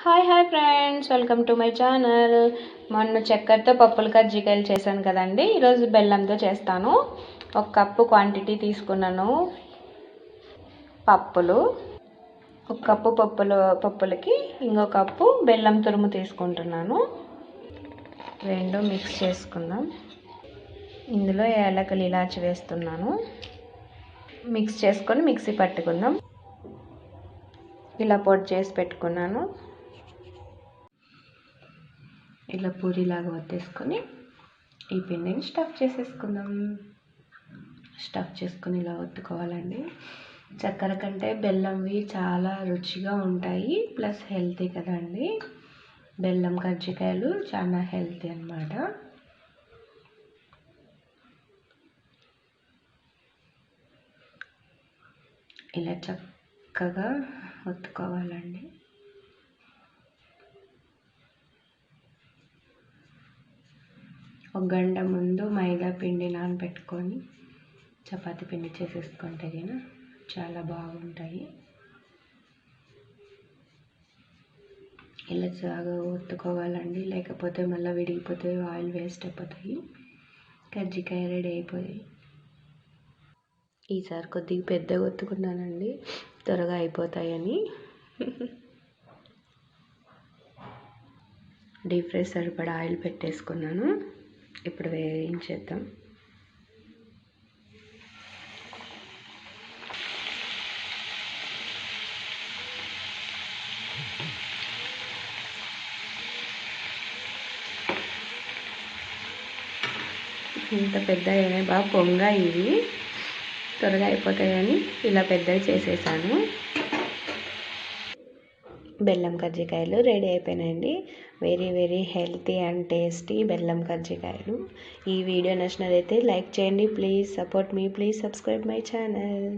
Hi friends, welcome to my channel. మొన్న చక్కెరతో పప్పులు కజ్జికాయలు చేశాను కదండి. ఈరోజు బెల్లంతో చేస్తాను. 1 కప్పు క్వాంటిటీ తీసుకున్నాను పప్పులు. 1 కప్పు పప్పులకి ఇంకో కప్పు బెల్లం తురుము తీసుకుంటున్నాను. రెండు మిక్స్ చేసుకుందాం. ఇందులో యాలకులు ఇలాచి వేస్తున్నాను. మిక్స్ చేసుకొని మిక్సీ పట్టుకుందాం. ఇలా పొడి చేసి పెట్టుకున్నాను. ఇలా పూరీలాగా వత్తేసుకొని ఈ పిండిని స్టఫ్ చేసేసుకుందాం. స్టఫ్ చేసుకొని ఇలా ఒత్తుకోవాలండి. చక్కెర కంటే బెల్లంవి చాలా రుచిగా ఉంటాయి, ప్లస్ హెల్తీ కదండి. బెల్లం కజ్జికాయలు చాలా హెల్తీ అన్నమాట. ఇలా చక్కగా ఒత్తుకోవాలండి. ఒక గంట ముందు మైదా పిండి నానబెట్టుకొని చపాతీ పిండి చేసేసుకుంటే కానీ చాలా బాగుంటాయి. ఇలా బాగా ఒత్తుకోవాలండి, లేకపోతే మళ్ళీ విడిగిపోతే ఆయిల్ వేస్ట్ అయిపోతాయి. కజ్జికాయ రెడీ అయిపోయి ఈసారి కొద్దిగా పెద్దగా ఒత్తుకున్నానండి, త్వరగా అయిపోతాయని. డీప్ ఫ్రై సరిపడా ఆయిల్ పెట్టేసుకున్నాను. ఇప్పుడు వేయించేద్దాం. ఇంత పెద్ద అయినాయి, బాగా పొంగా ఇవి త్వరగా అయిపోతాయని ఇలా పెద్దవి చేసేసాను. బెల్లం కజ్జికాయలు రెడీ అయిపోయినాయండి. వెరీ హెల్తీ అండ్ టేస్టీ బెల్లం కజ్జికాయలు. ఈ వీడియో నచ్చినదైతే లైక్ చేయండి. Please support me, please subscribe my channel.